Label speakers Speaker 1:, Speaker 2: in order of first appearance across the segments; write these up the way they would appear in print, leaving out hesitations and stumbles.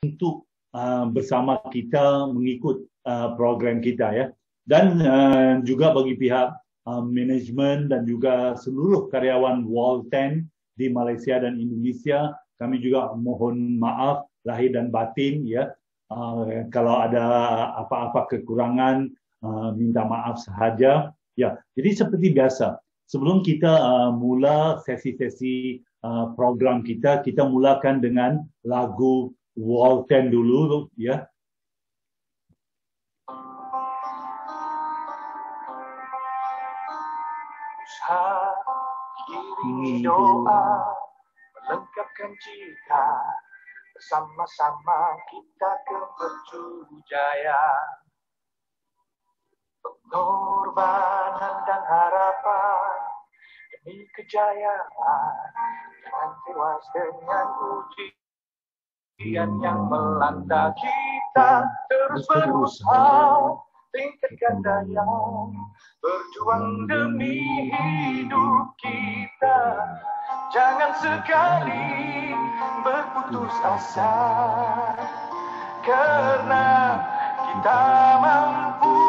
Speaker 1: untuk bersama kita mengikut program kita ya. Dan juga bagi pihak manajemen dan juga seluruh karyawan Walten di Malaysia dan Indonesia, kami juga mohon maaf lahir dan batin ya. Kalau ada apa-apa kekurangan, minta maaf sahaja. Ya, jadi seperti biasa, sebelum kita mula sesi-sesi program kita, kita mulakan dengan lagu Walten dulu ya.
Speaker 2: Kiri doa melengkapkan jika bersama-sama kita ke berjaya. Pengorbanan dan harapan demi kejayaan, jangan tewas dengan ujian yang melanda kita. Terus berusaha tingkatkan daya, berjuang demi hidup kita. Jangan sekali berputus asa, karena kita mampu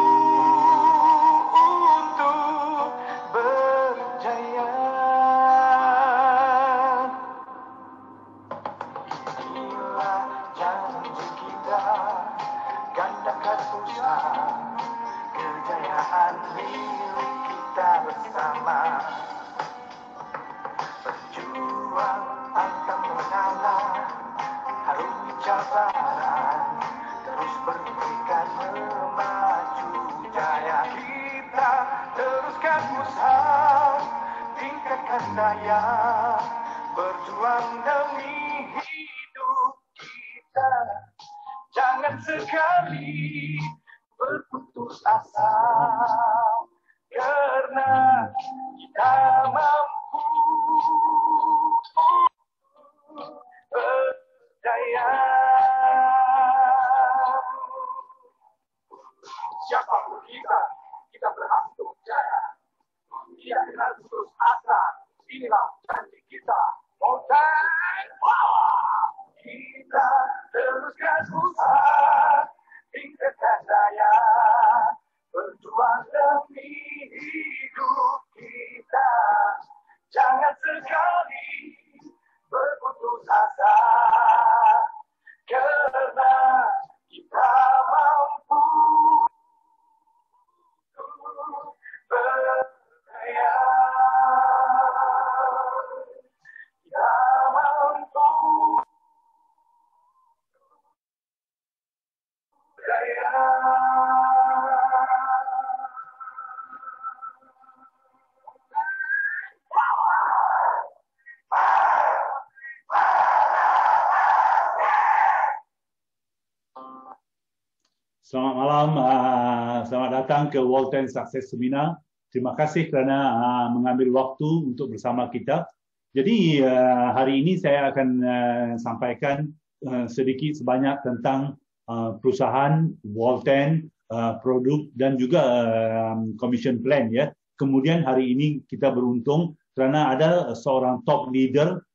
Speaker 2: untuk berjaya. Inilah janji kita, gandakan usaha, kejayaan milik kita bersama. Berjuang pantang mengalah, harungi cabaran, terus bertekad memacu jaya. Kita teruskan usaha, tingkatkan daya, berjuang demi hidup kita. Jangan sekali berputus asa, karena kita mampu berdaya. Siapapun kita berhak untuk jaya. Tidak kenal putus asa, inilah janji kita. Walten Power. Kita teruskan usaha, tingkatkan daya, berjuang demi hidup kita. Jangan sekali berputus asa, karena kita mampu berdaya. Kita mampu berdaya.
Speaker 1: Selamat malam, selamat datang ke Walten Success Seminar. Terima kasih kerana mengambil waktu untuk bersama kita. Jadi hari ini saya akan sampaikan sedikit sebanyak tentang perusahaan Walten, produk dan juga commission plan ya. Kemudian hari ini kita beruntung kerana ada seorang top leader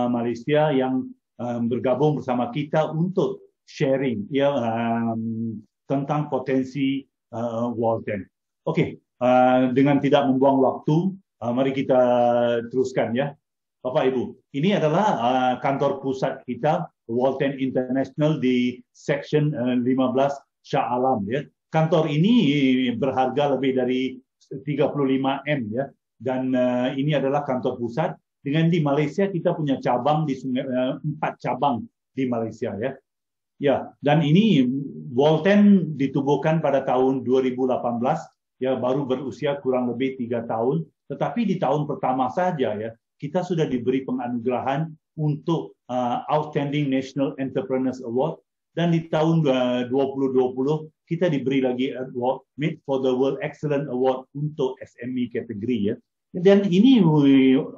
Speaker 1: Malaysia yang bergabung bersama kita untuk sharing ya tentang potensi Walten. Okey, dengan tidak membuang waktu, mari kita teruskan ya. Bapak Ibu, ini adalah kantor pusat kita, Walten International di Section 15 Shah Alam ya. Kantor ini berharga lebih dari 35M ya, dan ini adalah kantor pusat. Dengan di Malaysia kita punya cabang di 4 cabang di Malaysia ya. Ya, dan ini Walten ditubuhkan pada tahun 2018, ya baru berusia kurang lebih 3 tahun. Tetapi di tahun pertama saja ya, kita sudah diberi penganugerahan untuk Outstanding National Entrepreneurs Award, dan di tahun 2020 kita diberi lagi award Made for the World Excellent Award untuk SME kategori ya. Dan ini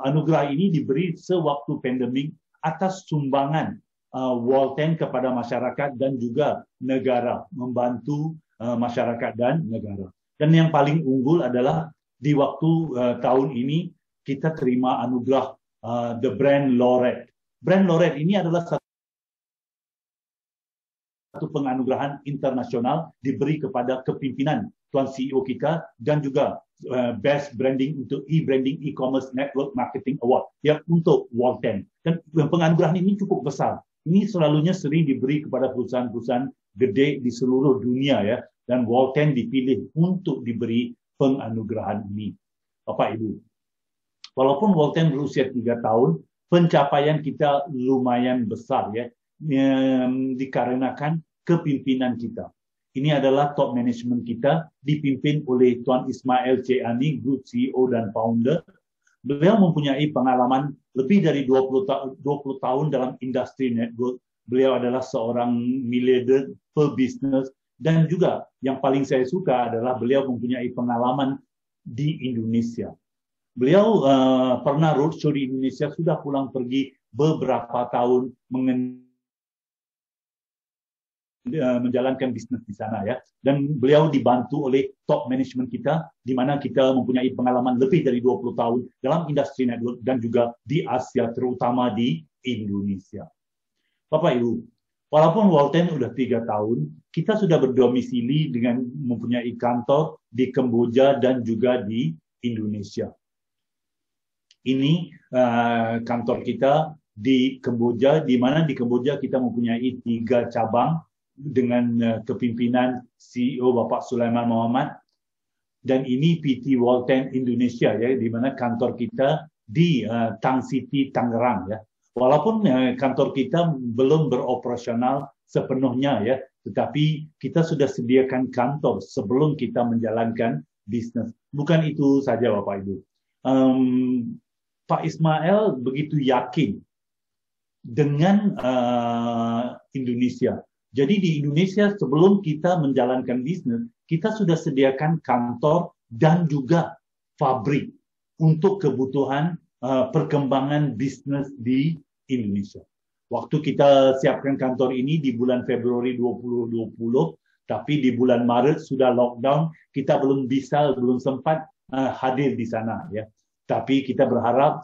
Speaker 1: anugerah ini diberi sewaktu pandemik atas sumbangan Walten kepada masyarakat dan juga negara, membantu masyarakat dan negara. Dan yang paling unggul adalah di waktu tahun ini kita terima anugerah The Brand Laureate. Brand Laureate ini adalah satu penganugerahan internasional diberi kepada kepimpinan Tuan CEO kita dan juga Best Branding untuk e-branding e-commerce network marketing award yang untuk World 10. Dan penganugerahan ini cukup besar. Ini selalunya sering diberi kepada perusahaan-perusahaan gede di seluruh dunia ya, dan World 10 dipilih untuk diberi penganugerahan ini. Bapak Ibu, walaupun World 10 berusia 3 tahun, pencapaian kita lumayan besar ya, dikarenakan kepimpinan kita. Ini adalah top management kita, dipimpin oleh Tuan Ismail C. Ani, Group CEO dan Founder. Beliau mempunyai pengalaman lebih dari 20 tahun dalam industri network. Beliau adalah seorang miliarder pebisnis dan juga yang paling saya suka adalah beliau mempunyai pengalaman di Indonesia. Beliau pernah roadshow di Indonesia, sudah pulang pergi beberapa tahun menjalankan bisnis di sana ya, dan beliau dibantu oleh top management kita di mana kita mempunyai pengalaman lebih dari 20 tahun dalam industri network dan juga di Asia, terutama di Indonesia. Bapak Ibu, walaupun World 10 sudah 3 tahun, kita sudah berdomisili dengan mempunyai kantor di Kamboja dan juga di Indonesia. Ini kantor kita di Kamboja, di mana di Kamboja kita mempunyai 3 cabang dengan kepimpinan CEO Bapak Sulaiman Muhammad, dan ini PT World 10 Indonesia ya, di mana kantor kita di Tang City, Tangerang ya. Walaupun kantor kita belum beroperasional sepenuhnya ya, tetapi kita sudah sediakan kantor sebelum kita menjalankan bisnis. Bukan itu saja Bapak Ibu. Pak Ismail begitu yakin dengan Indonesia. Jadi di Indonesia sebelum kita menjalankan bisnis, kita sudah sediakan kantor dan juga pabrik untuk kebutuhan perkembangan bisnis di Indonesia. Waktu kita siapkan kantor ini di bulan Februari 2020, tapi di bulan Maret sudah lockdown, kita belum sempat hadir di sana ya. Tapi kita berharap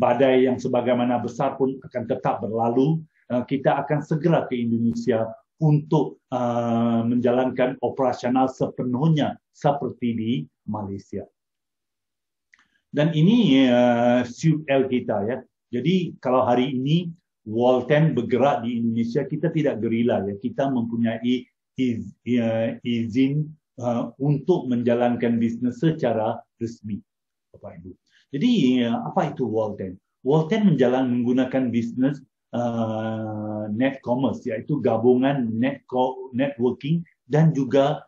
Speaker 1: badai yang sebagaimana besar pun akan tetap berlalu. Kita akan segera ke Indonesia untuk menjalankan operasional sepenuhnya seperti di Malaysia. Dan ini SUL kita ya. Jadi kalau hari ini World 10 bergerak di Indonesia, kita tidak gerila ya. Kita mempunyai izin untuk menjalankan bisnis secara resmi, Bapak Ibu. Jadi apa itu World 10? World 10 menggunakan bisnis net commerce, yaitu gabungan networking dan juga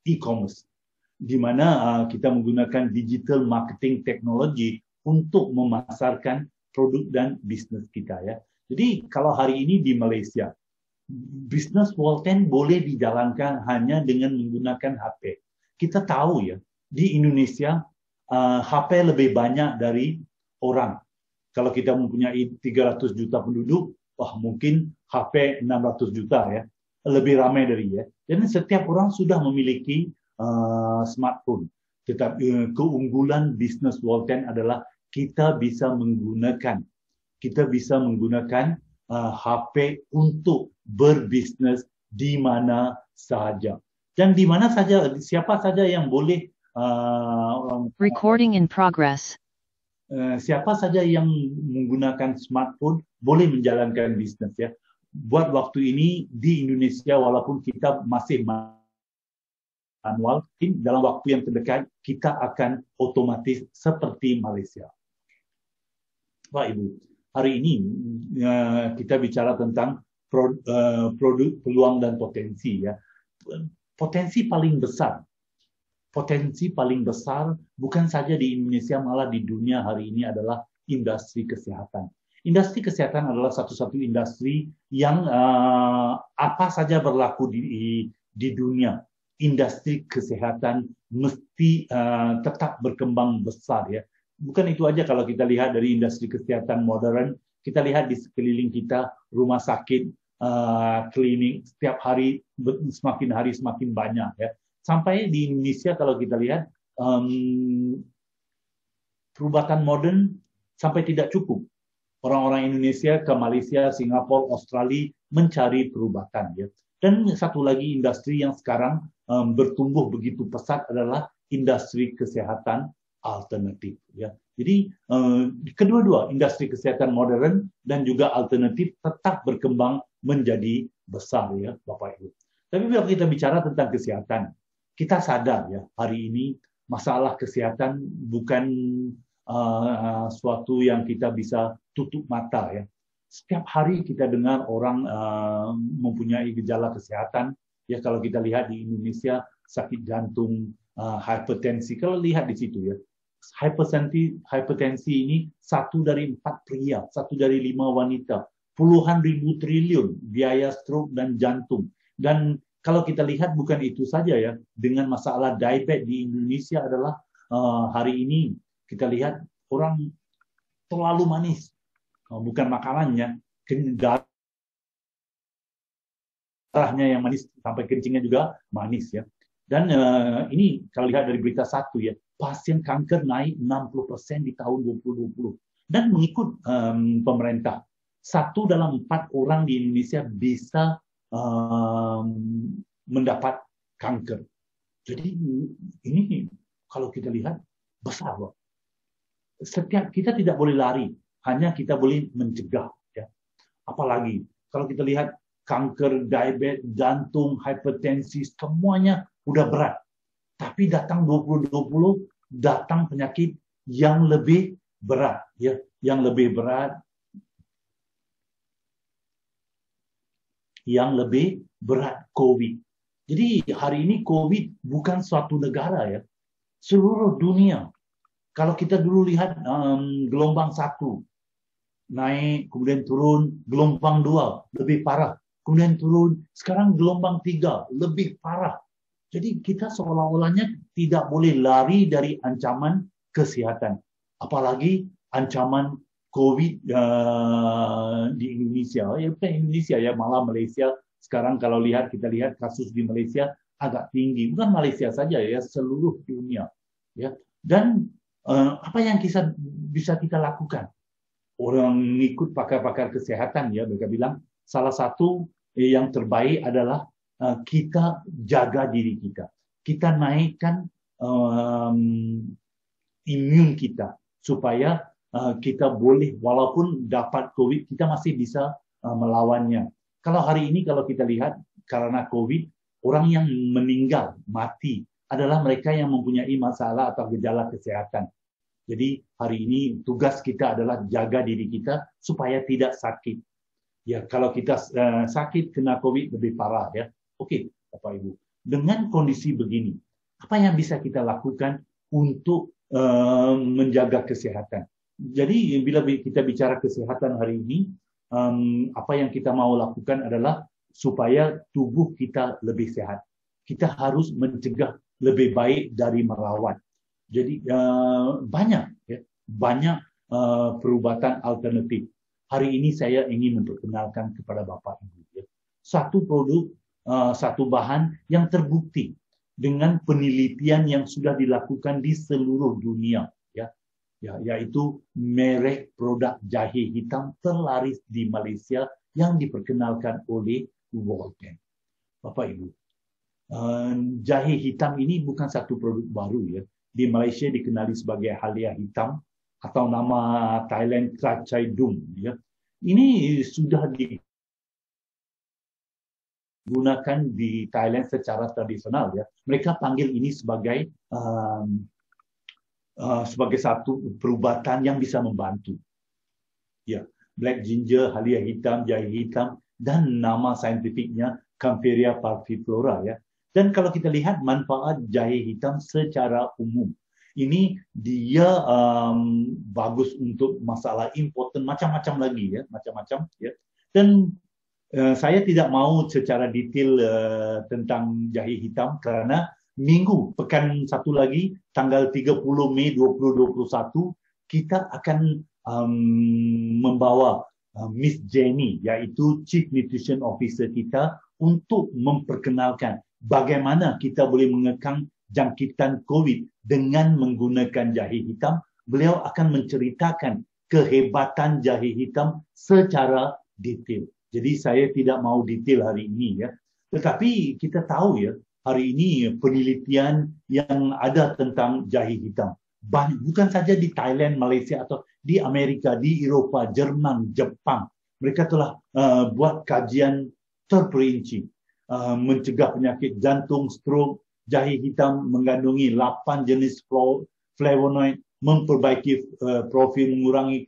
Speaker 1: e-commerce, di mana kita menggunakan digital marketing teknologi untuk memasarkan produk dan bisnis kita ya. Jadi kalau hari ini di Malaysia, bisnis World 10 boleh dijalankan hanya dengan menggunakan HP. Kita tahu ya, di Indonesia HP lebih banyak dari orang. Kalau kita mempunyai 300 juta penduduk, wah mungkin HP 600 juta ya, lebih ramai dari ya. Jadi setiap orang sudah memiliki smartphone. Tetapi keunggulan bisnis World 10 adalah kita bisa menggunakan HP untuk berbisnis di mana saja. Dan di mana saja, siapa saja yang boleh
Speaker 3: Recording in progress.
Speaker 1: Siapa saja yang menggunakan smartphone boleh menjalankan bisnis ya. Buat waktu ini di Indonesia, walaupun kita masih manual, dalam waktu yang terdekat kita akan otomatis seperti Malaysia. Pak Ibu, hari ini kita bicara tentang produk, peluang dan potensi ya. Potensi paling besar bukan saja di Indonesia, malah di dunia hari ini adalah industri kesehatan. Industri kesehatan adalah satu-satu industri yang apa saja berlaku di dunia. Industri kesehatan mesti tetap berkembang besar ya. Bukan itu aja, kalau kita lihat dari industri kesehatan modern, kita lihat di sekeliling kita rumah sakit, klinik setiap hari semakin hari semakin banyak ya. Sampai di Indonesia kalau kita lihat perubatan modern sampai tidak cukup. Orang-orang Indonesia ke Malaysia, Singapura, Australia mencari perubatan ya. Dan satu lagi industri yang sekarang bertumbuh begitu pesat adalah industri kesehatan alternatif ya. Jadi kedua-dua industri kesehatan modern dan juga alternatif tetap berkembang menjadi besar ya Bapak Ibu. Tapi bila kita bicara tentang kesehatan, kita sadar ya hari ini masalah kesehatan bukan suatu yang kita bisa tutup mata ya. Setiap hari kita dengar orang mempunyai gejala kesehatan. Ya kalau kita lihat di Indonesia sakit jantung, hipertensi. Kalau lihat di situ ya, hipertensi ini 1 dari 4 pria, 1 dari 5 wanita, puluhan ribu triliun biaya stroke dan jantung. Dan kalau kita lihat bukan itu saja ya, dengan masalah diabetes di Indonesia adalah hari ini kita lihat orang terlalu manis. Bukan makanannya, darahnya yang manis, sampai kencingnya juga manis ya. Dan ini kalau lihat dari berita 1 ya, pasien kanker naik 60% di tahun 2020. Dan mengikut pemerintah, 1 dalam 4 orang di Indonesia bisa mendapat kanker. Jadi ini kalau kita lihat besar loh. Setiap kita tidak boleh lari, hanya kita boleh mencegah. Ya. Apalagi kalau kita lihat kanker, diabetes, jantung, hipertensi, semuanya udah berat. Tapi datang 2020, datang penyakit yang lebih berat, ya, yang lebih berat, COVID. Jadi hari ini COVID bukan suatu negara ya, seluruh dunia. Kalau kita dulu lihat gelombang 1 naik, kemudian turun, gelombang 2 lebih parah, kemudian turun, sekarang gelombang 3 lebih parah. Jadi kita seolah-olahnya tidak boleh lari dari ancaman kesehatan. Apalagi ancaman COVID di Indonesia. Ya bukan Indonesia ya, malah Malaysia. Sekarang kalau kita lihat kasus di Malaysia agak tinggi. Bukan Malaysia saja ya, seluruh dunia. Ya. Dan apa yang bisa kita lakukan? Orang ikut pakar-pakar kesehatan ya, mereka bilang salah satu yang terbaik adalah kita jaga diri kita. Kita naikkan imun kita supaya kita boleh walaupun dapat COVID kita masih bisa melawannya. Kalau hari ini kalau kita lihat karena COVID orang yang meninggal mati adalah mereka yang mempunyai masalah atau gejala kesehatan. Jadi hari ini tugas kita adalah jaga diri kita supaya tidak sakit. Ya kalau kita sakit kena COVID lebih parah ya. Oke, Bapak Ibu. Dengan kondisi begini, apa yang bisa kita lakukan untuk menjaga kesehatan? Jadi bila kita bicara kesehatan hari ini, apa yang kita mau lakukan adalah supaya tubuh kita lebih sehat. Kita harus mencegah lebih baik dari merawat. Jadi banyak perubatan alternatif. Hari ini saya ingin memperkenalkan kepada Bapak Ibu ya, satu produk, satu bahan yang terbukti dengan penelitian yang sudah dilakukan di seluruh dunia, ya, yaitu merek produk jahe hitam terlaris di Malaysia yang diperkenalkan oleh Walden. Bapak Ibu, jahe hitam ini bukan satu produk baru ya. Di Malaysia dikenali sebagai halia hitam atau nama Thailand Kacai Dung. Ya. Ini sudah digunakan di Thailand secara tradisional. Ya. Mereka panggil ini sebagai satu perubatan yang bisa membantu. Ya, black ginger, halia hitam, jahe hitam, dan nama saintifiknya Kaempferia parviflora. Ya. Dan kalau kita lihat manfaat jahe hitam secara umum, ini dia bagus untuk masalah impoten, macam-macam lagi ya, macam-macam ya. Dan saya tidak mau secara detail tentang jahe hitam karena pekan satu lagi, tanggal 30 Mei 2021, kita akan membawa Miss Jenny, yaitu Chief Nutrition Officer kita, untuk memperkenalkan bagaimana kita boleh mengekang jangkitan COVID dengan menggunakan jahe hitam. Beliau akan menceritakan kehebatan jahe hitam secara detail. Jadi saya tidak mau detail hari ini ya. Tetapi kita tahu ya, hari ini penelitian yang ada tentang jahe hitam bukan saja di Thailand, Malaysia atau di Amerika, di Eropah, Jerman, Jepang. Mereka telah buat kajian terperinci mencegah penyakit jantung, stroke. Jahe hitam mengandungi 8 jenis flavonoid, memperbaiki profil, mengurangi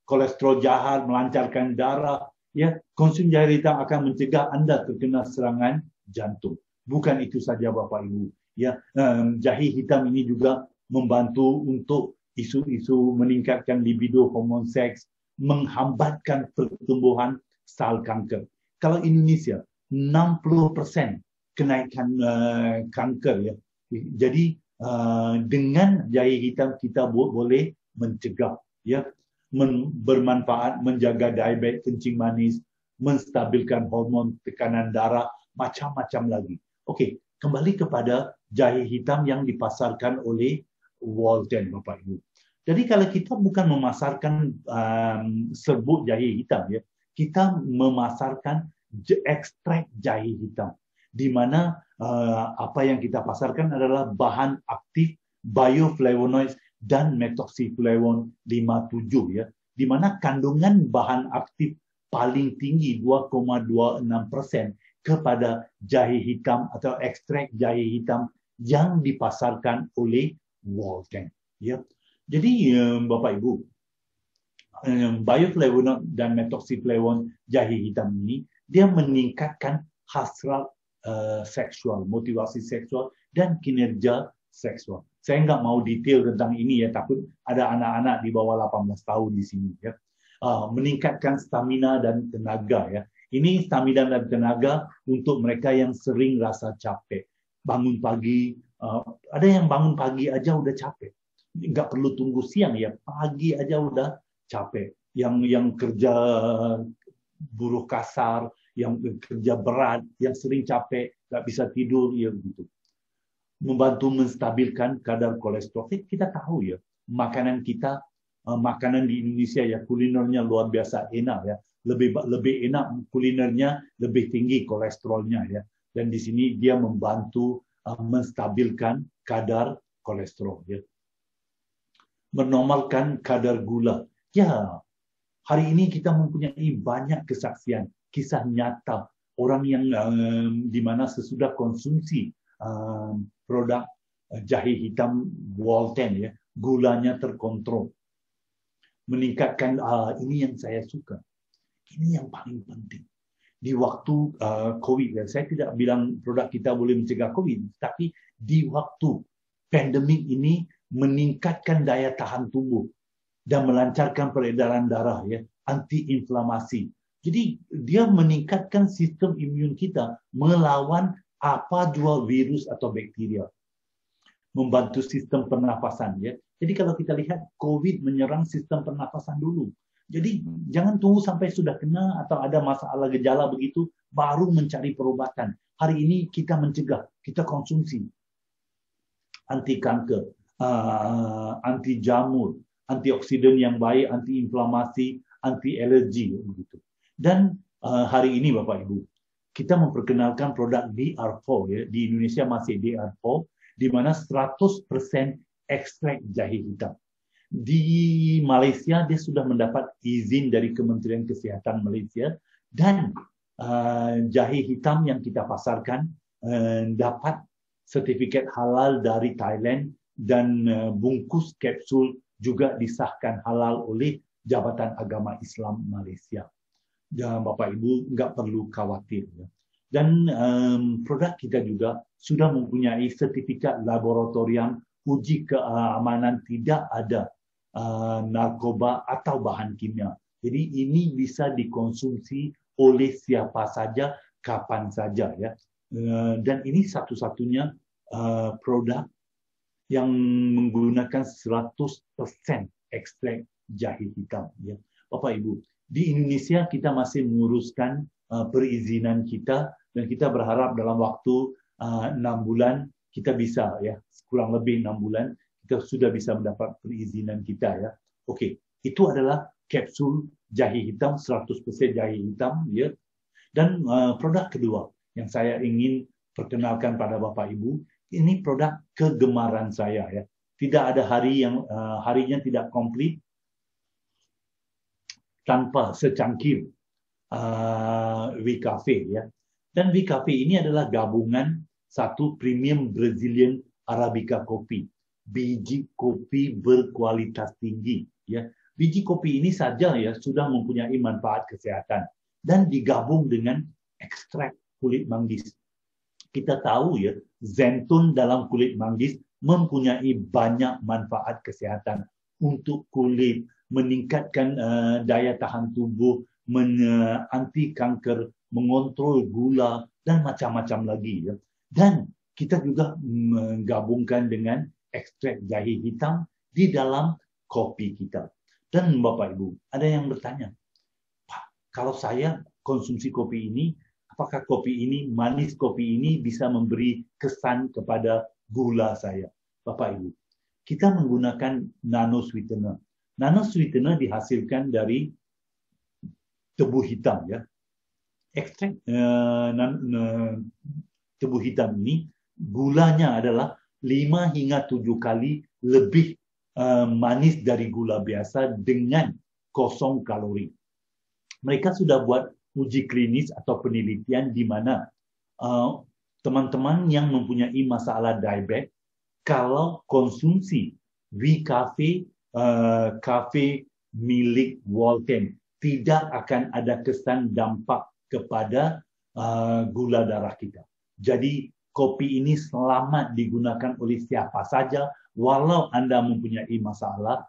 Speaker 1: kolesterol jahat, melancarkan darah. Ya, konsum jahe hitam akan mencegah Anda terkena serangan jantung. Bukan itu saja Bapak Ibu. Ya, jahe hitam ini juga membantu untuk isu-isu meningkatkan libido, hormon seks, menghambatkan pertumbuhan sel kanker. Kalau Indonesia 60% kenaikan kanker ya. Jadi dengan jahe hitam kita boleh mencegah ya, bermanfaat menjaga diabetes, kencing manis, menstabilkan hormon, tekanan darah, macam-macam lagi. Okey, kembali kepada jahe hitam yang dipasarkan oleh Walden Bapak Ibu. Jadi kalau kita bukan memasarkan serbuk jahe hitam ya, kita memasarkan ekstrak jahe hitam, di mana apa yang kita pasarkan adalah bahan aktif bioflavonoids dan methoxyflavone 57 ya, di mana kandungan bahan aktif paling tinggi 2,26% kepada jahe hitam atau ekstrak jahe hitam yang dipasarkan oleh Walden ya. Jadi Bapak Ibu, bioflavonoid dan methoxyflavone jahe hitam ini dia meningkatkan hasrat seksual, motivasi seksual dan kinerja seksual. Saya nggak mau detail tentang ini ya, takut ada anak-anak di bawah 18 tahun di sini ya. Meningkatkan stamina dan tenaga ya. Ini stamina dan tenaga untuk mereka yang sering rasa capek. Bangun pagi, ada yang bangun pagi aja udah capek. Nggak perlu tunggu siang ya, pagi aja udah capek. Yang kerja buruh kasar, yang kerja berat, yang sering capek, nggak bisa tidur, ya begitu. Membantu menstabilkan kadar kolesterol. Kita tahu ya, makanan kita, makanan di Indonesia ya, kulinernya luar biasa enak ya. Lebih enak kulinernya, lebih tinggi kolesterolnya ya. Dan di sini dia membantu menstabilkan kadar kolesterol ya. Menormalkan kadar gula. Ya, hari ini kita mempunyai banyak kesaksian, kisah nyata orang yang di mana sesudah konsumsi produk jahe hitam Walden ya, gulanya terkontrol, meningkatkan. Ini yang saya suka, ini yang paling penting di waktu COVID ya. Saya tidak bilang produk kita boleh mencegah COVID, tapi di waktu pandemik ini meningkatkan daya tahan tubuh dan melancarkan peredaran darah ya, anti-inflamasi. Jadi dia meningkatkan sistem imun kita melawan apa jua virus atau bakteria. Membantu sistem pernafasan ya. Jadi kalau kita lihat COVID menyerang sistem pernafasan dulu. Jadi jangan tunggu sampai sudah kena atau ada masalah gejala begitu baru mencari perubatan. Hari ini kita mencegah, kita konsumsi anti kanker, anti jamur, antioksidan yang baik, anti inflamasi, anti alergi begitu. Dan hari ini Bapak Ibu, kita memperkenalkan produk DR4 ya. Di Indonesia masih DR4, di mana 100% ekstrak jahe hitam. Di Malaysia dia sudah mendapat izin dari Kementerian Kesihatan Malaysia, dan jahe hitam yang kita pasarkan dapat sertifikat halal dari Thailand, dan bungkus kapsul juga disahkan halal oleh Jabatan Agama Islam Malaysia. Dan Bapak Ibu nggak perlu khawatir ya. Dan produk kita juga sudah mempunyai sertifikat laboratorium uji keamanan tidak ada narkoba atau bahan kimia. Jadi ini bisa dikonsumsi oleh siapa saja, kapan saja ya. Dan ini satu-satunya produk yang menggunakan 100% ekstrak jahe hitam ya. Bapak Ibu, di Indonesia kita masih menguruskan perizinan kita, dan kita berharap dalam waktu 6 bulan kita bisa ya, kurang lebih 6 bulan kita sudah bisa mendapat perizinan kita ya. Okey, itu adalah kapsul jahe hitam, 100% jahe hitam ya, Dan produk kedua yang saya ingin perkenalkan pada Bapak Ibu, ini produk kegemaran saya ya. Tidak ada hari yang harinya tidak komplit tanpa secangkir WCafe ya. Dan WCafe ini adalah gabungan satu premium Brazilian Arabica kopi, biji kopi berkualitas tinggi ya. Biji kopi ini saja ya sudah mempunyai manfaat kesehatan dan digabung dengan ekstrak kulit manggis. Kita tahu ya, zentun dalam kulit manggis mempunyai banyak manfaat kesehatan untuk kulit, meningkatkan daya tahan tubuh, anti kanker, mengontrol gula dan macam-macam lagi ya. Dan kita juga menggabungkan dengan ekstrak jahe hitam di dalam kopi kita. Dan Bapak Ibu, ada yang bertanya, Pak, kalau saya konsumsi kopi ini, apakah kopi ini, manis kopi ini bisa memberi kesan kepada gula saya? Bapak Ibu, kita menggunakan nano sweetener. Nano sweetener dihasilkan dari tebu hitam ya. Ekstrak tebu hitam ini gulanya adalah 5 hingga 7 kali lebih manis dari gula biasa dengan 0 kalori. Mereka sudah buat uji klinis atau penelitian di mana teman-teman yang mempunyai masalah diabetes kalau konsumsi WCafe kafe milik Walten tidak akan ada kesan dampak kepada gula darah kita. Jadi kopi ini selamat digunakan oleh siapa saja walau Anda mempunyai masalah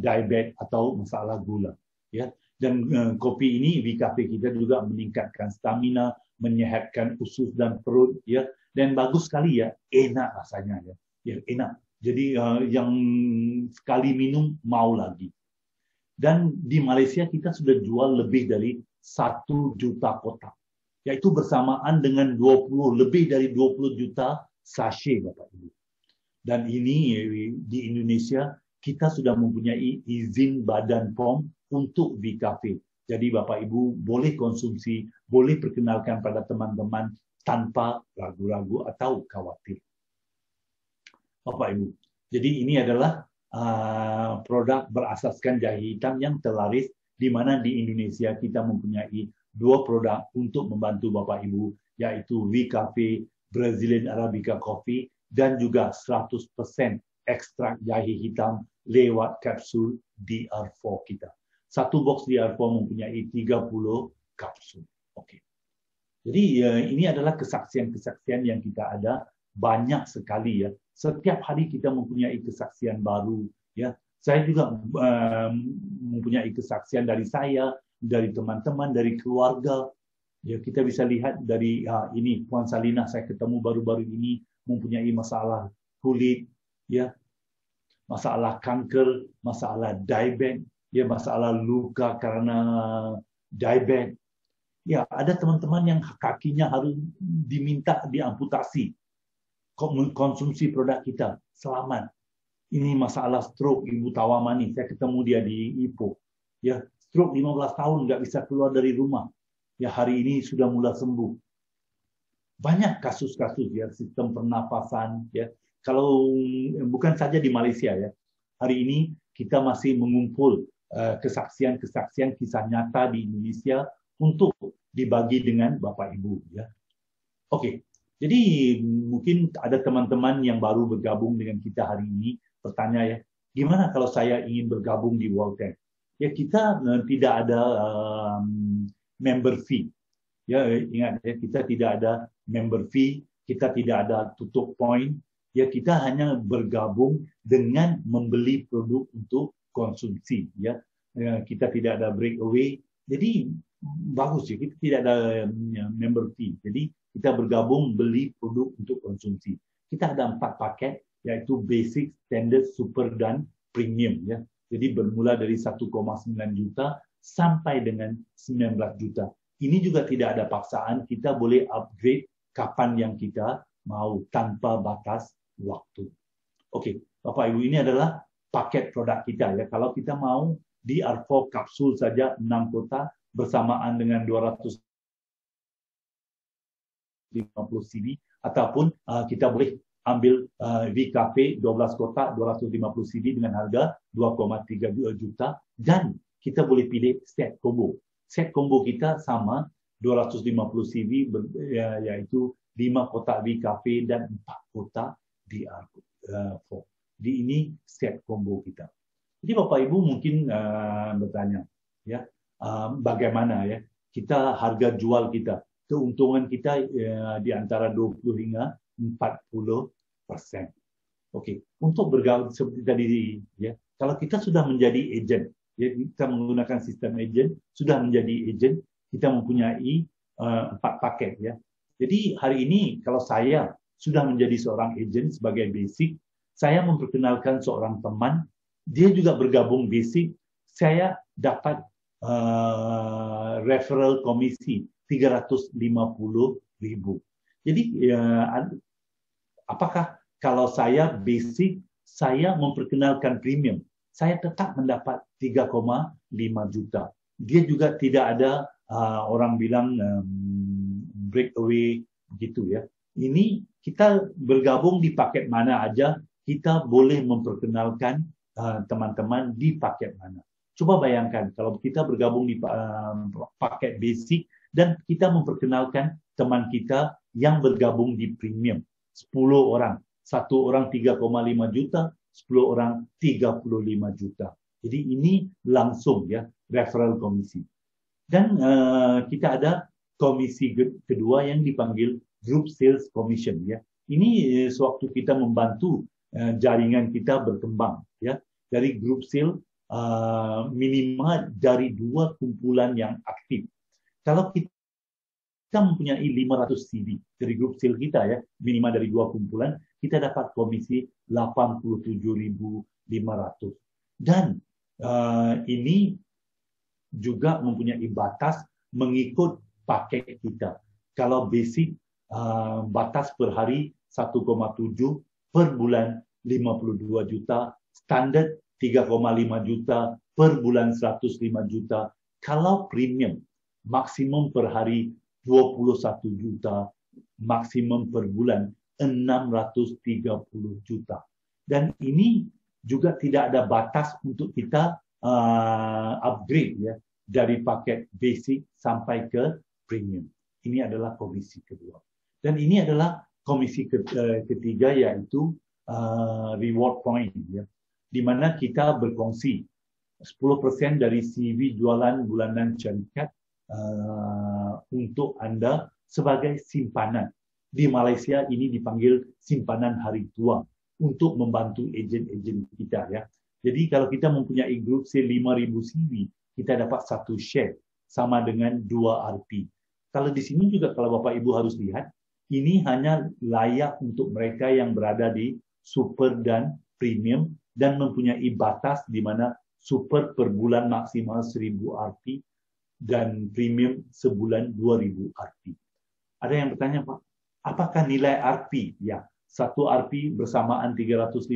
Speaker 1: diabetes atau masalah gula ya. Dan kopi ini WCafe kita juga meningkatkan stamina, menyehatkan usus dan perut ya, dan bagus sekali ya, enak rasanya ya. Ya enak. Jadi yang sekali minum mau lagi. Dan di Malaysia kita sudah jual lebih dari 1 juta kotak. Yaitu bersamaan dengan lebih dari 20 juta sachet Bapak Ibu. Dan ini di Indonesia kita sudah mempunyai izin Badan POM untuk WCafe. Jadi Bapak Ibu boleh konsumsi, boleh perkenalkan pada teman-teman tanpa ragu-ragu atau khawatir. Bapak Ibu, jadi ini adalah produk berasaskan jahe hitam yang terlaris, di mana di Indonesia kita mempunyai 2 produk untuk membantu Bapak Ibu, yaitu WCafe Brazilian Arabica Coffee dan juga 100% ekstrak jahe hitam lewat kapsul DR4 kita. Satu box DR4 mempunyai 30 kapsul. Oke. Jadi ini adalah kesaksian-kesaksian yang kita ada banyak sekali ya. Setiap hari kita mempunyai kesaksian baru ya. Saya juga mempunyai kesaksian dari saya, dari teman-teman, dari keluarga. Ya, kita bisa lihat dari ini Puan Salina saya ketemu baru-baru ini mempunyai masalah kulit ya. Masalah kanker, masalah diabetes, ya masalah luka karena diabetes. Ya, ada teman-teman yang kakinya harus diminta diamputasi. Konsumsi produk kita, selamat. Ini masalah stroke Ibu Tawamani, saya ketemu dia di Ipoh. Ya, stroke 15 tahun nggak bisa keluar dari rumah. Ya, hari ini sudah mulai sembuh. Banyak kasus-kasus ya, sistem pernafasan ya. Kalau bukan saja di Malaysia ya. Hari ini kita masih mengumpul kesaksian-kesaksian kisah nyata di Indonesia untuk dibagi dengan Bapak Ibu ya. Oke. Jadi mungkin ada teman-teman yang baru bergabung dengan kita hari ini bertanya ya, gimana kalau saya ingin bergabung di Walten? Ya kita tidak ada member fee. Ya ingat ya, kita tidak ada member fee, kita tidak ada tutup poin. Ya kita hanya bergabung dengan membeli produk untuk konsumsi. Ya kita tidak ada breakaway. Jadi bagus ya, kita tidak ada member fee. Jadi kita bergabung beli produk untuk konsumsi. Kita ada 4 paket, yaitu basic, standard, super, dan premium. Ya. Jadi bermula dari 1,9 juta sampai dengan 19 juta. Ini juga tidak ada paksaan, kita boleh upgrade kapan yang kita mau tanpa batas waktu. Oke, Bapak Ibu, ini adalah paket produk kita. Ya. Kalau kita mau DR4 kapsul saja 6 kotak bersamaan dengan 200 CD ataupun kita boleh ambil VKP 12 kotak 250 CD dengan harga 2,3 juta dan kita boleh pilih set combo. Set combo kita sama 250 CD iaitu 5 kotak VKP dan 4 kotak DR4. Jadi ini set combo kita. Jadi Bapak Ibu mungkin bertanya ya bagaimana ya kita harga jual kita, keuntungan kita di antara 20 hingga 40%. Okey, untuk bergaul seperti tadi ya, kalau kita sudah menjadi ejen, ya, kita menggunakan sistem ejen, sudah menjadi ejen, kita mempunyai 4 paket ya. Jadi hari ini kalau saya sudah menjadi seorang ejen sebagai basic, saya memperkenalkan seorang teman, dia juga bergabung basic, saya dapat referral komisi 350.000. Jadi apakah kalau saya basic, saya memperkenalkan premium, saya tetap mendapat 3,5 juta. Dia juga tidak ada orang bilang breakaway begitu ya. Ini kita bergabung di paket mana aja, kita boleh memperkenalkan teman-teman di paket mana. Coba bayangkan kalau kita bergabung di paket basic dan kita memperkenalkan teman kita yang bergabung di premium. 10 orang. 1 orang 3,5 juta, 10 orang 35 juta. Jadi ini langsung ya, referral komisi. Dan kita ada komisi kedua yang dipanggil Group Sales Commission ya. Ini sewaktu kita membantu jaringan kita berkembang ya. Dari Group Sales minimal dari 2 kumpulan yang aktif. Kalau kita mempunyai 500 CD dari grup sale kita ya, minimal dari 2 kumpulan, kita dapat komisi 87.500. Dan ini juga mempunyai batas mengikut paket kita. Kalau basic batas per hari 1,7, per bulan 52 juta, standard 3,5 juta, per bulan 105 juta. Kalau premium maksimum per hari 21 juta, maksimum per bulan 630 juta. Dan ini juga tidak ada batas untuk kita upgrade ya, dari paket basic sampai ke premium. Ini adalah komisi kedua. Dan ini adalah komisi ketiga yaitu reward point ya, di mana kita berkongsi 10% dari CV jualan bulanan syarikat untuk Anda sebagai simpanan. Di Malaysia ini dipanggil simpanan hari tua untuk membantu ejen-ejen kita ya. Jadi kalau kita mempunyai grup sale 5,000 CV, kita dapat 1 share sama dengan 2 RP. Kalau di sini juga kalau Bapak Ibu harus lihat, ini hanya layak untuk mereka yang berada di super dan premium dan mempunyai batas di mana super per bulan maksimal 1.000 RP dan premium sebulan 2.000 RP. Ada yang bertanya, Pak, apakah nilai RP? Ya, 1 RP bersamaan 350.000,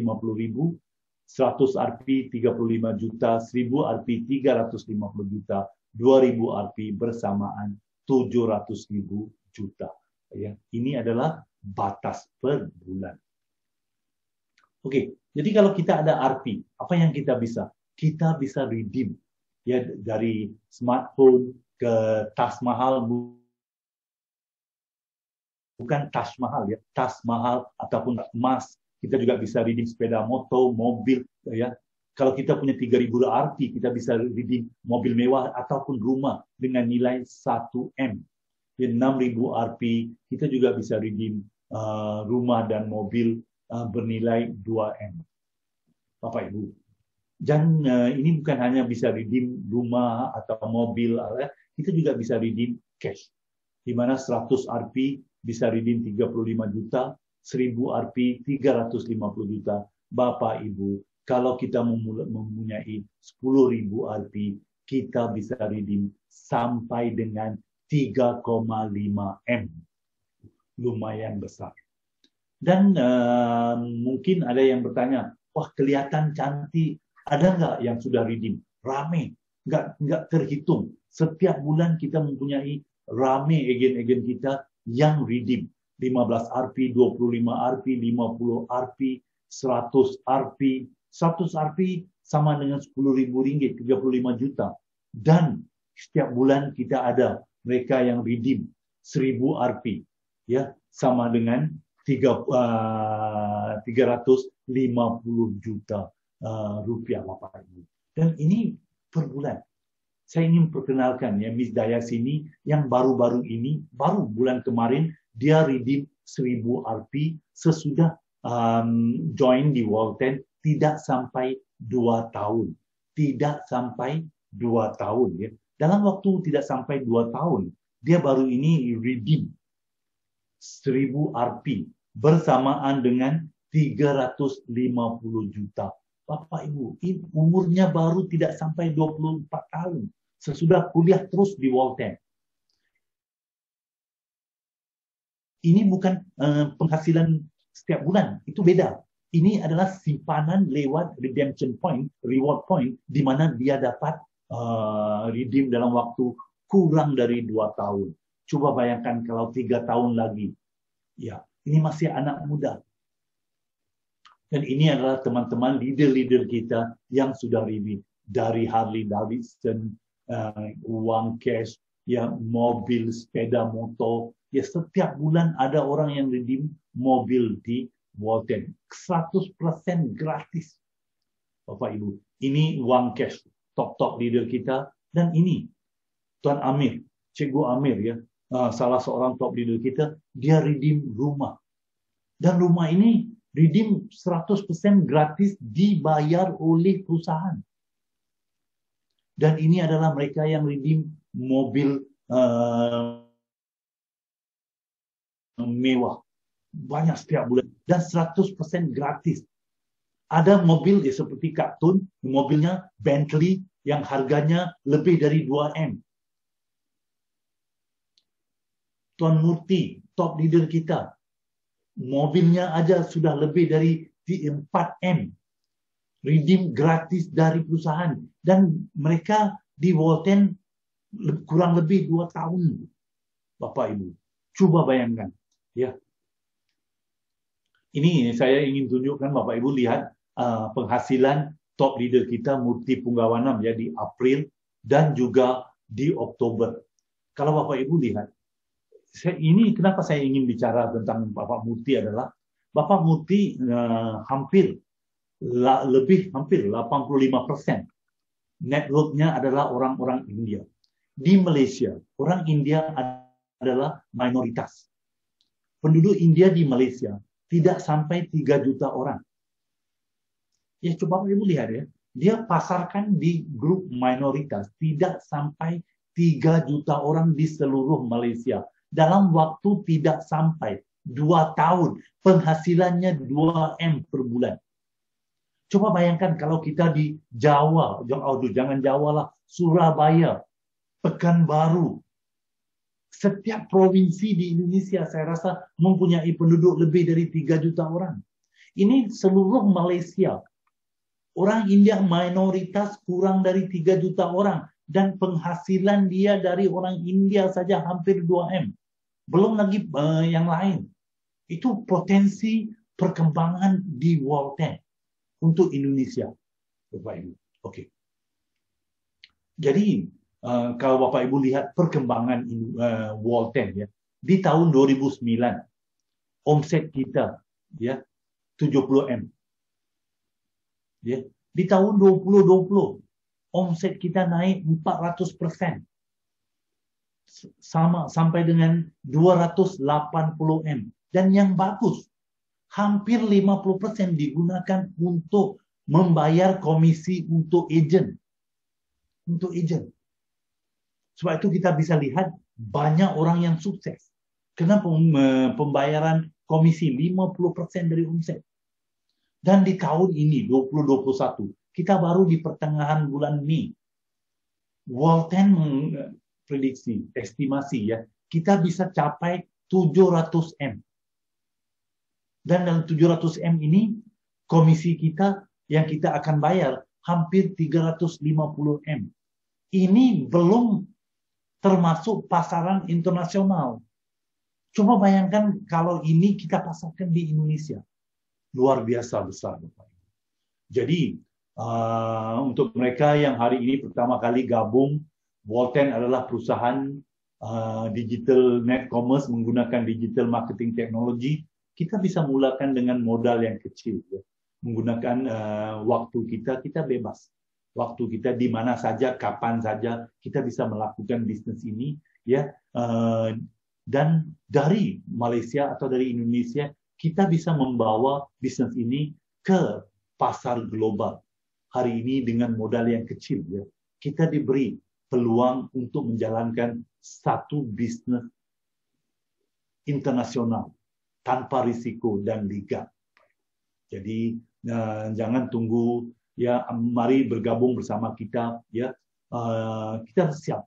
Speaker 1: 100 RP 35 juta, 1.000 RP 350 juta, 2.000 RP bersamaan 700.000 juta. Ya, ini adalah batas per bulan. Oke, jadi kalau kita ada RP, apa yang kita bisa? Kita bisa redeem ya, dari smartphone ke tas mahal, bukan tas mahal ya, tas mahal ataupun emas. Kita juga bisa redeem sepeda motor, mobil ya. Kalau kita punya 3.000 RP, kita bisa redeem mobil mewah ataupun rumah dengan nilai 1M. Ya, 6.000 RP, kita juga bisa redeem rumah dan mobil bernilai 2M. Bapak Ibu. Dan ini bukan hanya bisa redeem rumah atau mobil, kita juga bisa redeem cash. Di mana 100 RP bisa redeem 35 juta, 1.000 RP 350 juta. Bapak Ibu, kalau kita mempunyai 10.000 RP, kita bisa redeem sampai dengan 3,5 M. Lumayan besar. Dan mungkin ada yang bertanya, wah kelihatan cantik, ada nggak yang sudah redeem? Rame, nggak terhitung. Setiap bulan kita mempunyai rame agen-agen kita yang redeem. 15 Rp, 25 Rp, 50 Rp, 100 Rp. 100 Rp sama dengan Rp10.000, 35 juta. Dan setiap bulan kita ada mereka yang redeem 1.000 Rp. Ya, sama dengan 350 juta rupiah, Bapak Ibu. Dan ini per bulan. Saya ingin perkenalkan ya Miss Dayas ini yang baru-baru ini, baru bulan kemarin dia redeem 1.000 Rp sesudah join di Walton tidak sampai 2 tahun. Tidak sampai 2 tahun ya. Dalam waktu tidak sampai 2 tahun, dia baru ini redeem 1.000 Rp bersamaan dengan 350 juta. Bapak Ibu, umurnya baru tidak sampai 24 tahun. Sesudah kuliah terus di Walton. Ini bukan penghasilan setiap bulan, itu beda. Ini adalah simpanan lewat redemption point, reward point, di mana dia dapat redeem dalam waktu kurang dari 2 tahun. Coba bayangkan kalau 3 tahun lagi. Ya, ini masih anak muda. Dan ini adalah teman-teman leader-leader kita yang sudah redeem. Dari Harley Davidson, uang cash, ya mobil, sepeda motor. Ya setiap bulan ada orang yang redeem mobil di Walton. 100% gratis. Bapak Ibu, ini uang cash. Top-top leader kita. Dan ini, Tuan Amir, Cikgu Amir ya, salah seorang top leader kita, dia redeem rumah. Dan rumah ini redeem 100% gratis dibayar oleh perusahaan. Dan ini adalah mereka yang redeem mobil mewah. Banyak setiap bulan. Dan 100% gratis. Ada mobil seperti Kak Tun, mobilnya Bentley yang harganya lebih dari 2M. Tuan Murti, top leader kita. Mobilnya aja sudah lebih dari 4M. Redeem gratis dari perusahaan. Dan mereka di Walton kurang lebih 2 tahun. Bapak Ibu. Coba bayangkan. Ya. Ini saya ingin tunjukkan Bapak Ibu lihat penghasilan top leader kita Murti Punggawanam ya di April dan juga di Oktober. Kalau Bapak Ibu lihat, ini kenapa saya ingin bicara tentang Bapak Murti adalah Bapak Murti hampir 85% net worth-nya adalah orang-orang India. Di Malaysia, orang India adalah mayoritas. Penduduk India di Malaysia tidak sampai 3 juta orang. Ya coba Ibu lihat ya, dia pasarkan di grup minoritas tidak sampai 3 juta orang di seluruh Malaysia. Dalam waktu tidak sampai 2 tahun, penghasilannya 2M per bulan. Coba bayangkan kalau kita di Jawa, jangan Jawa lah, Surabaya, Pekanbaru. Setiap provinsi di Indonesia saya rasa mempunyai penduduk lebih dari 3 juta orang. Ini seluruh Malaysia. Orang India mayoritas kurang dari 3 juta orang. Dan penghasilan dia dari orang India saja hampir 2M. Belum lagi yang lain. Itu potensi perkembangan di Walton untuk Indonesia. Bapak Ibu. Oke. Jadi kalau Bapak Ibu lihat perkembangan Walton ya, di tahun 2009 omset kita ya 70M. Ya, di tahun 2020 omset kita naik 400%. Sama sampai dengan 280M. Dan yang bagus, hampir 50% digunakan untuk membayar komisi untuk agen. Untuk agen. Sebab itu kita bisa lihat banyak orang yang sukses. Kenapa pembayaran komisi 50% dari omset. Dan di tahun ini, 2021, kita baru di pertengahan bulan Mei. Walton prediksi, estimasi ya, kita bisa capai 700M. Dan dalam 700M ini, komisi kita yang kita akan bayar hampir 350M. Ini belum termasuk pasaran internasional. Coba bayangkan kalau ini kita pasarkan di Indonesia. Luar biasa besar. Jadi, untuk mereka yang hari ini pertama kali gabung, Volten adalah perusahaan digital net commerce menggunakan digital marketing teknologi. Kita bisa mulakan dengan modal yang kecil. Ya. Menggunakan waktu kita bebas. Waktu kita di mana saja, kapan saja, kita bisa melakukan bisnis ini. Ya, dan dari Malaysia atau dari Indonesia, kita bisa membawa bisnis ini ke pasar global. Hari ini dengan modal yang kecil, ya, kita diberi peluang untuk menjalankan satu bisnis internasional tanpa risiko dan liga. Jadi jangan tunggu, ya, mari bergabung bersama kita, ya. Kita siap.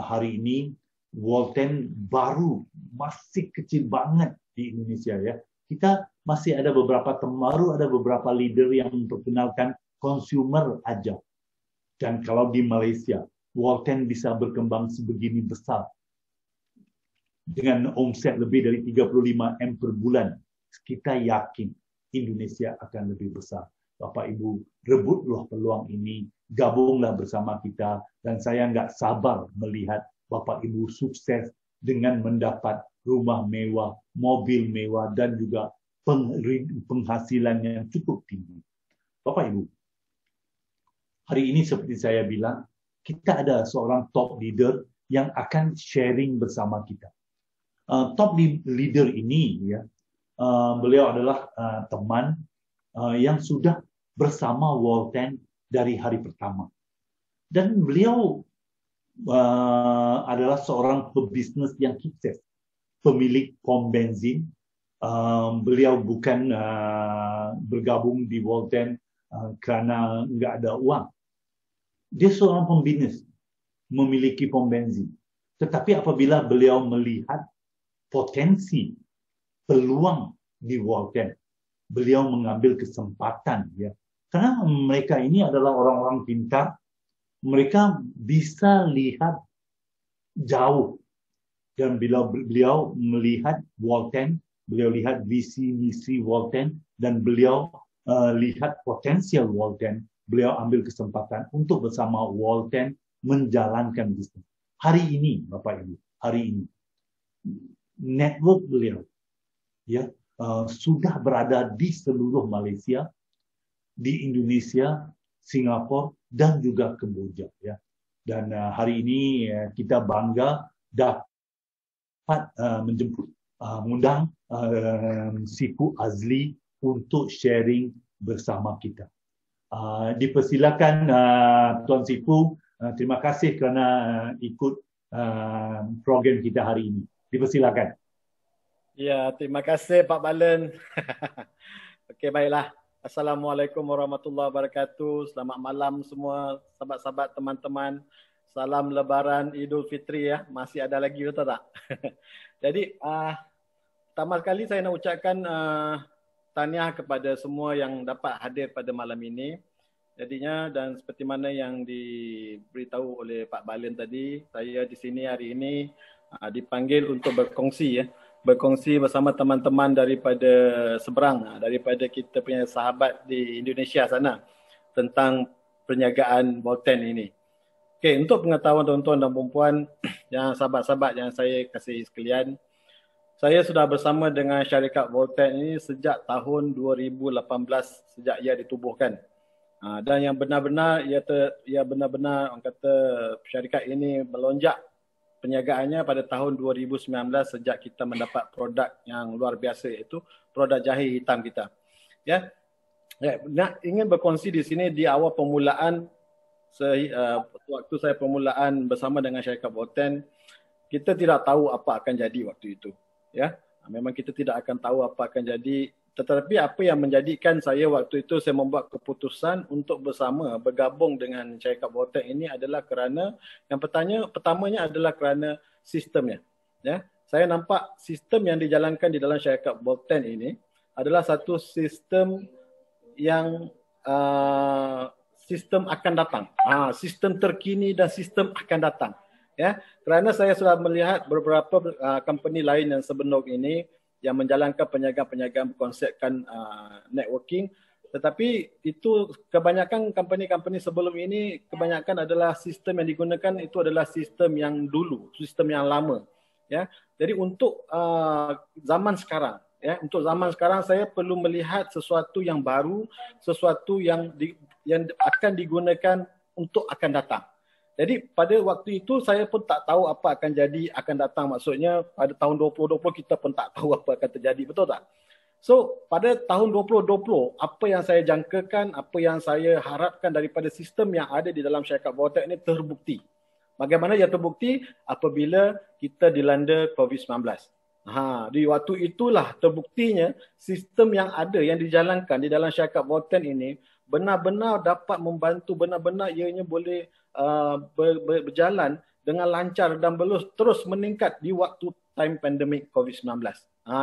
Speaker 1: Hari ini Volten baru masih kecil banget di Indonesia, ya. Kita masih ada beberapa leader yang memperkenalkan consumer aja. Dan kalau di Malaysia, Volten bisa berkembang sebegini besar dengan omset lebih dari 35 M per bulan, kita yakin Indonesia akan lebih besar. Bapak Ibu, rebutlah peluang ini, gabunglah bersama kita, dan saya nggak sabar melihat Bapak Ibu sukses dengan mendapat rumah mewah, mobil mewah, dan juga penghasilan yang cukup tinggi. Bapak Ibu, hari ini seperti saya bilang, kita ada seorang top leader yang akan sharing bersama kita. Top leader ini, ya, beliau adalah teman yang sudah bersama Volten dari hari pertama. Dan beliau adalah seorang pebisnis yang sukses, pemilik pom bensin. Beliau bukan bergabung di Volten karena nggak ada uang. Dia seorang pembisnis, memiliki pom bensin. Tetapi apabila beliau melihat potensi, peluang di Volten, beliau mengambil kesempatan, ya. Karena mereka ini adalah orang-orang pintar, mereka bisa lihat jauh. Dan bila beliau melihat Volten, beliau lihat visi misi Volten, dan beliau lihat potensial Volten, beliau ambil kesempatan untuk bersama Volten menjalankan bisnis. Hari ini, Bapak Ibu, hari ini network beliau, ya, sudah berada di seluruh Malaysia, di Indonesia, Singapura, dan juga Kamboja, ya. Dan hari ini kita bangga dapat menjemput, mengundang Siku Azli untuk sharing bersama kita. Dipersilakan Tuan Siku, terima kasih kerana ikut program kita hari ini. Dipersilakan.
Speaker 4: Ya, terima kasih Pak Balen. Okey, baiklah. Assalamualaikum warahmatullahi wabarakatuh. Selamat malam semua sahabat-sahabat, teman-teman. Salam Lebaran Idul Fitri, ya. Masih ada lagi, betul tak? Jadi, pertama sekali saya nak ucapkan tahniah kepada semua yang dapat hadir pada malam ini. Jadinya, dan seperti mana yang diberitahu oleh Pak Balen tadi, saya di sini hari ini dipanggil untuk berkongsi, ya. Berkongsi bersama teman-teman daripada seberang, daripada kita punya sahabat di Indonesia sana tentang perniagaan Volten ini. Okey, untuk pengetahuan tuan-tuan dan puan-puan, yang sahabat-sahabat yang saya kasih sekalian, saya sudah bersama dengan syarikat Volten ini sejak tahun 2018, sejak ia ditubuhkan. Dan yang benar-benar ia benar-benar orang kata syarikat ini melonjak perniagaannya pada tahun 2019 sejak kita mendapat produk yang luar biasa, iaitu produk jahe hitam kita. Ya, nak ingin berkongsi di sini di awal permulaan, waktu saya permulaan bersama dengan syarikat Volten, kita tidak tahu apa akan jadi waktu itu. Ya, memang kita tidak akan tahu apa akan jadi. Tetapi apa yang menjadikan saya waktu itu saya membuat keputusan untuk bersama bergabung dengan syarikat Volten ini adalah kerana yang pertamanya adalah kerana sistemnya. Ya, saya nampak sistem yang dijalankan di dalam syarikat Volten ini adalah satu sistem yang sistem akan datang. Sistem terkini dan sistem akan datang. Ya, kerana saya sudah melihat beberapa company lain yang sebenar ini yang menjalankan perniagaan-perniagaan berkonsepkan networking, tetapi itu kebanyakan company-company sebelum ini kebanyakan adalah sistem yang digunakan itu adalah sistem yang dulu, sistem yang lama. Ya, jadi untuk zaman sekarang, ya, untuk zaman sekarang saya perlu melihat sesuatu yang baru, sesuatu yang akan digunakan untuk akan datang. Jadi pada waktu itu saya pun tak tahu apa akan jadi akan datang. Maksudnya pada tahun 2020 kita pun tak tahu apa akan terjadi, betul tak? So pada tahun 2020 apa yang saya jangkakan, apa yang saya harapkan daripada sistem yang ada di dalam syarikat Bawatech ini terbukti. Bagaimana yang terbukti? Apabila kita dilanda COVID-19. Di waktu itulah terbuktinya sistem yang ada yang dijalankan di dalam syarikat Bawatech ini benar-benar dapat membantu, benar-benar ianya boleh berjalan dengan lancar dan terus meningkat di waktu time pandemic COVID-19.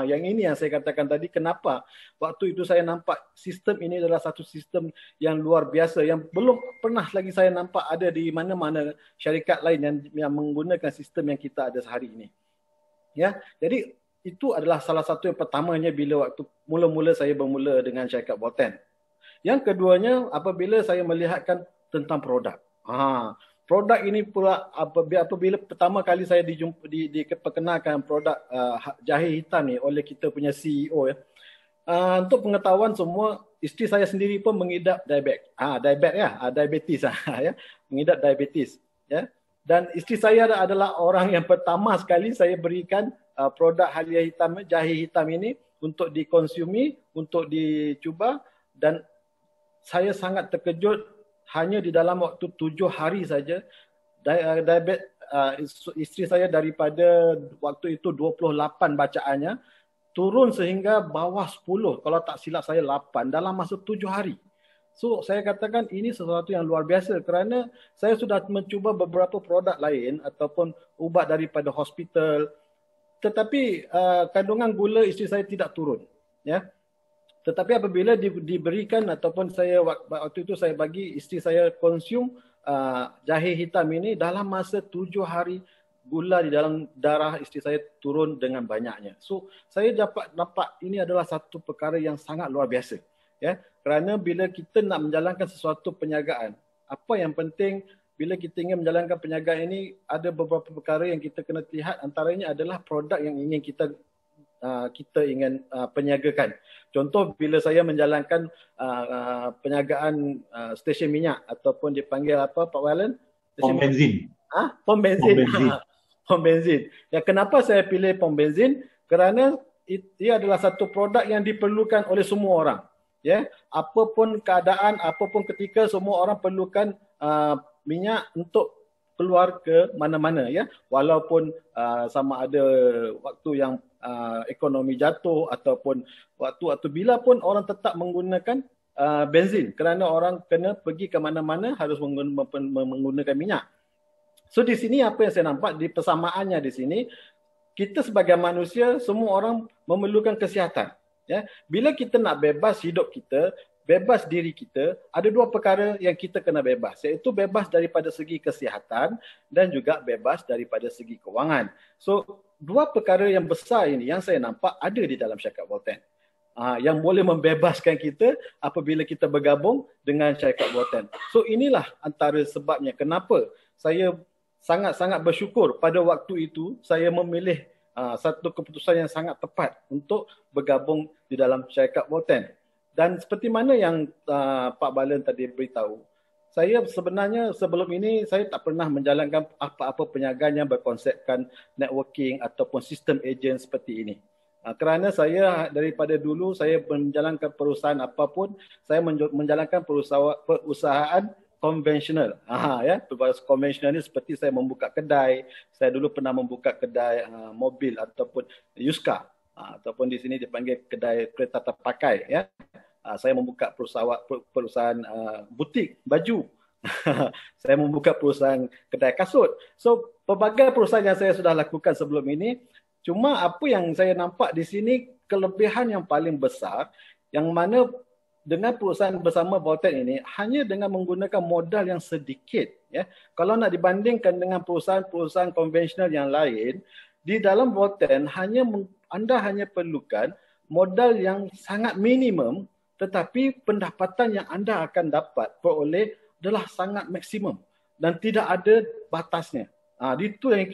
Speaker 4: Yang ini yang saya katakan tadi, kenapa waktu itu saya nampak sistem ini adalah satu sistem yang luar biasa, yang belum pernah lagi saya nampak ada di mana-mana syarikat lain yang menggunakan sistem yang kita ada sehari ini. Ya, jadi itu adalah salah satu yang pertamanya bila waktu mula-mula saya bermula dengan syarikat Bawatech. Yang keduanya apabila saya melihatkan tentang produk. Produk ini pula apabila pertama kali saya diperkenalkan produk jahe hitam ni oleh kita punya CEO ya. Untuk pengetahuan semua, isteri saya sendiri pun mengidap diabetes ya, mengidap diabetes ya. Dan isteri saya adalah orang yang pertama sekali saya berikan produk jahe hitam ini untuk dikonsumi, untuk dicuba, dan saya sangat terkejut hanya di dalam waktu 7 hari saja isteri saya daripada waktu itu 28 bacaannya turun sehingga bawah 10, kalau tak silap saya 8 dalam masa 7 hari. So saya katakan ini sesuatu yang luar biasa kerana saya sudah mencuba beberapa produk lain ataupun ubat daripada hospital, tetapi kandungan gula isteri saya tidak turun, ya. Tetapi apabila diberikan ataupun saya waktu itu saya bagi isteri saya konsum jahe hitam ini, dalam masa 7 hari gula di dalam darah isteri saya turun dengan banyaknya. So saya dapat nampak ini adalah satu perkara yang sangat luar biasa. Ya, kerana bila kita nak menjalankan sesuatu perniagaan, apa yang penting bila kita ingin menjalankan perniagaan ini, ada beberapa perkara yang kita kena lihat, antaranya adalah produk yang ingin kita ingin perniagakan. Contoh bila saya menjalankan perniagaan stesen minyak ataupun dipanggil apa Pak Walan?
Speaker 1: Pom benzin.
Speaker 4: Pom benzin. Pom benzin. Ya, kenapa saya pilih pom benzin? Kerana ia adalah satu produk yang diperlukan oleh semua orang. Ya, apapun keadaan, apapun ketika, semua orang perlukan minyak untuk keluar ke mana-mana, ya. Walaupun sama ada waktu yang ekonomi jatuh ataupun waktu bila pun orang tetap menggunakan benzin kerana orang kena pergi ke mana-mana harus menggunakan minyak. So di sini apa yang saya nampak di persamaannya di sini, kita sebagai manusia semua orang memerlukan kesihatan, ya. Bila kita nak bebas hidup kita, bebas diri kita, ada dua perkara yang kita kena bebas, iaitu bebas daripada segi kesihatan dan juga bebas daripada segi kewangan. So dua perkara yang besar ini yang saya nampak ada di dalam syarikat Bawatech. Yang boleh membebaskan kita apabila kita bergabung dengan syarikat Bawatech. So inilah antara sebabnya kenapa saya sangat-sangat bersyukur pada waktu itu saya memilih satu keputusan yang sangat tepat untuk bergabung di dalam syarikat Bawatech. Dan seperti mana yang Pak Balan tadi beritahu, saya sebenarnya sebelum ini saya tak pernah menjalankan apa-apa perniagaan yang berkonsepkan networking ataupun sistem ejen seperti ini. Kerana saya daripada dulu saya menjalankan perusahaan apapun, saya menjalankan perusahaan konvensional. Ya, perusahaan konvensional ini seperti saya membuka kedai, saya dulu pernah membuka kedai mobil ataupun Yuska, ataupun di sini dipanggil kedai kereta terpakai, ya. Saya membuka perusahaan butik baju. Saya membuka perusahaan kedai kasut. So pelbagai perusahaan yang saya sudah lakukan sebelum ini. Cuma apa yang saya nampak di sini, kelebihan yang paling besar yang mana dengan perusahaan bersama Volten ini hanya dengan menggunakan modal yang sedikit, ya. Kalau nak dibandingkan dengan perusahaan-perusahaan konvensional yang lain, di dalam Volten anda hanya perlukan modal yang sangat minimum, tetapi pendapatan yang anda akan dapat peroleh adalah sangat maksimum dan tidak ada batasnya. Itu yang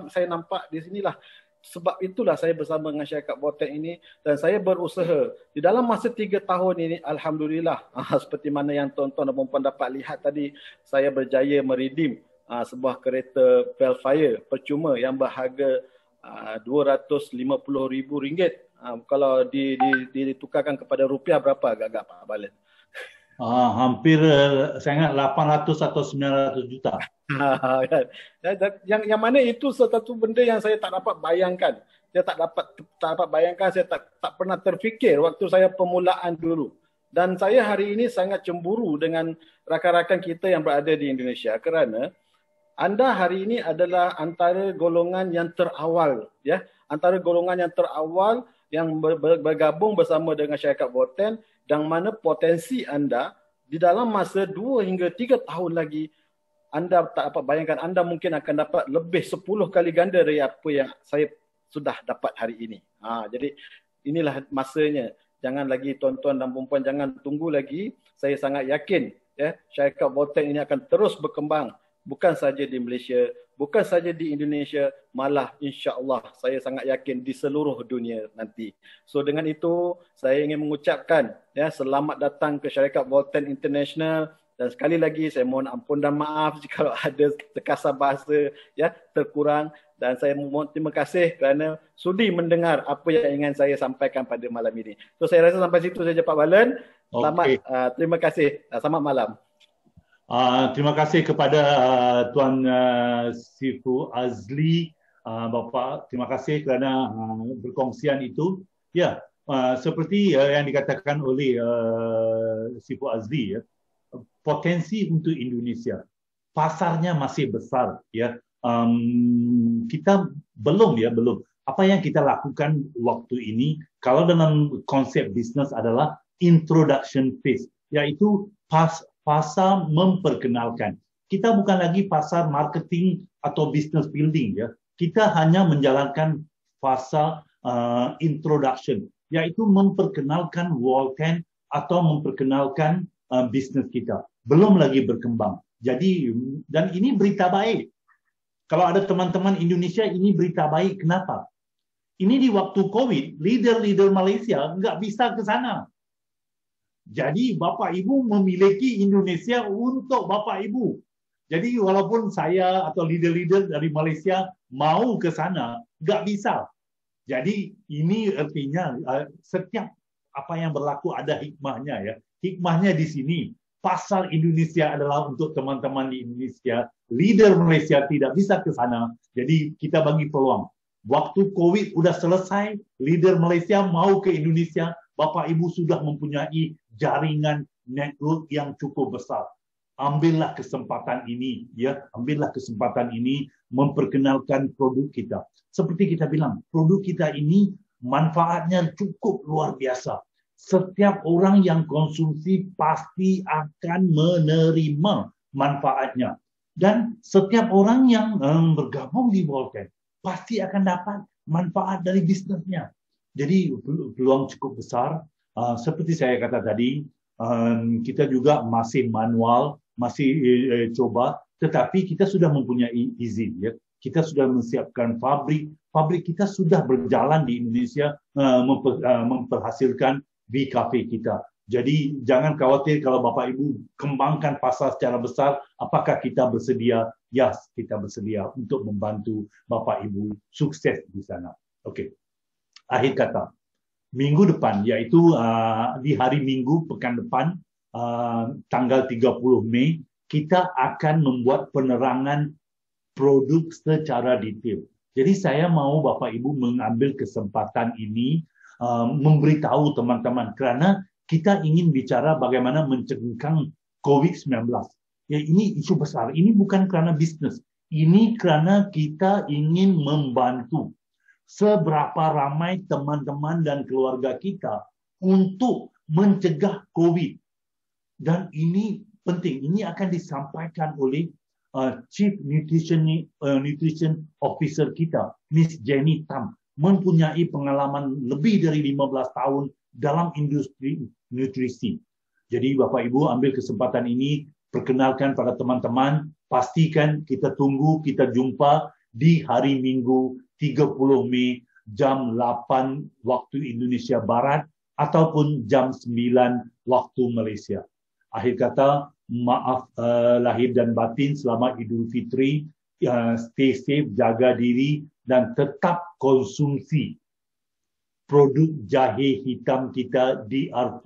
Speaker 4: saya nampak di sinilah. Sebab itulah saya bersama dengan syarikat Volten ini dan saya berusaha di dalam masa 3 tahun ini, alhamdulillah, seperti mana yang tuan-tuan dan puan-puan dapat lihat tadi, saya berjaya meredeem sebuah kereta Velfire percuma yang berharga RM250,000. Kalau ditukarkan kepada rupiah berapa agak-agak Pak Balan?
Speaker 1: Hampir saya ingat 800 atau 900 juta.
Speaker 4: Yang mana itu satu benda yang saya tak dapat bayangkan. Saya tak dapat bayangkan, saya tak pernah terfikir waktu saya permulaan dulu. Dan saya hari ini sangat cemburu dengan rakan-rakan kita yang berada di Indonesia kerana anda hari ini adalah antara golongan yang terawal, ya, antara golongan yang terawal yang bergabung bersama dengan syarikat Volten, yang mana potensi anda di dalam masa 2 hingga 3 tahun lagi, anda tak dapat bayangkan, anda mungkin akan dapat lebih 10 kali ganda dari apa yang saya sudah dapat hari ini. Jadi inilah masanya. Jangan lagi tuan-tuan dan puan-puan, jangan tunggu lagi. Saya sangat yakin, ya, syarikat Volten ini akan terus berkembang. Bukan saja di Malaysia, bukan saja di Indonesia, malah insya-Allah saya sangat yakin di seluruh dunia nanti. So dengan itu saya ingin mengucapkan, ya, selamat datang ke syarikat Volten International, dan sekali lagi saya mohon ampun dan maaf jika ada terkasar bahasa, ya, terkurang, dan saya mohon terima kasih kerana sudi mendengar apa yang ingin saya sampaikan pada malam ini. So saya rasa sampai situ saja Pak Balan. Selamat, terima kasih. Selamat malam.
Speaker 1: Terima kasih kepada Tuan Sifu Azli, Bapa. Terima kasih kerana berkongsian itu. Ya, seperti yang dikatakan oleh Sifu Azli, ya, potensi untuk Indonesia, pasarnya masih besar. Ya, kita belum. Apa yang kita lakukan waktu ini, kalau dalam konsep bisnes adalah introduction phase, iaitu pasar memperkenalkan. Kita bukan lagi pasar marketing atau business building, ya. Kita hanya menjalankan fasa introduction, iaitu memperkenalkan Volten atau memperkenalkan bisnes kita. Belum lagi berkembang. Jadi, dan ini berita baik. Kalau ada teman-teman Indonesia, ini berita baik. Kenapa? Ini di waktu COVID, leader-leader Malaysia nggak bisa ke sana. Jadi Bapak Ibu memiliki Indonesia untuk Bapak Ibu. Jadi walaupun saya atau leader-leader dari Malaysia mau ke sana, nggak bisa. Jadi ini artinya setiap apa yang berlaku ada hikmahnya, ya. Hikmahnya di sini. Pasar Indonesia adalah untuk teman-teman di Indonesia. Leader Malaysia tidak bisa ke sana. Jadi kita bagi peluang. Waktu COVID sudah selesai, leader Malaysia mau ke Indonesia, Bapak Ibu sudah mempunyai jaringan network yang cukup besar. Ambillah kesempatan ini, ya, ambillah kesempatan ini memperkenalkan produk kita. Seperti kita bilang, produk kita ini manfaatnya cukup luar biasa. Setiap orang yang konsumsi pasti akan menerima manfaatnya. Dan setiap orang yang bergabung di Volten pasti akan dapat manfaat dari bisnisnya. Jadi peluang cukup besar. Seperti saya kata tadi, kita juga masih manual, masih coba, tetapi kita sudah mempunyai izin, ya. Kita sudah menyiapkan pabrik kita sudah berjalan di Indonesia, memperhasilkan V-Cafe kita. Jadi jangan khawatir kalau Bapak Ibu kembangkan pasar secara besar, apakah kita bersedia? Yes, kita bersedia untuk membantu Bapak Ibu sukses di sana. Okey. Akhir kata, minggu depan, iaitu di hari Minggu pekan depan, tanggal 30 Mei, kita akan membuat penerangan produk secara detail. Jadi saya mau Bapak Ibu mengambil kesempatan ini, memberitahu teman-teman, kerana kita ingin bicara bagaimana mencegah COVID-19. Ya, ini isu besar. Ini bukan kerana bisnes. Ini kerana kita ingin membantu seberapa ramai teman-teman dan keluarga kita untuk mencegah COVID. Dan ini penting. Ini akan disampaikan oleh Chief Nutrition Officer kita, Miss Jenny Tam, mempunyai pengalaman lebih dari 15 tahun dalam industri nutrisi. Jadi Bapak Ibu ambil kesempatan ini, perkenalkan pada teman-teman, pastikan kita tunggu, kita jumpa di hari Minggu 30 Mei jam 8 waktu Indonesia Barat ataupun jam 9 waktu Malaysia. Akhir kata, maaf lahir dan batin, selamat Idul Fitri, stay safe, jaga diri dan tetap konsumsi produk jahe hitam kita di R4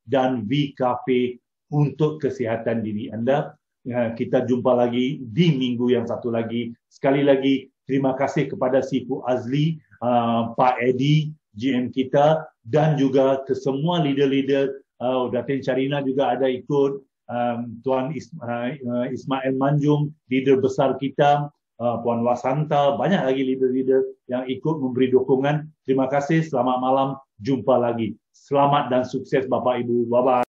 Speaker 1: dan V Cafe untuk kesihatan diri anda. Kita jumpa lagi di minggu yang satu lagi. Sekali lagi, terima kasih kepada Sifu Azli, Pak Edi, GM kita, dan juga ke semua leader-leader. Datin Syarina juga ada ikut, Tuan Ismail Manjung, leader besar kita, Puan Wasanta, banyak lagi leader-leader yang ikut memberi dukungan. Terima kasih, selamat malam, jumpa lagi. Selamat dan sukses Bapak Ibu. Bye-bye.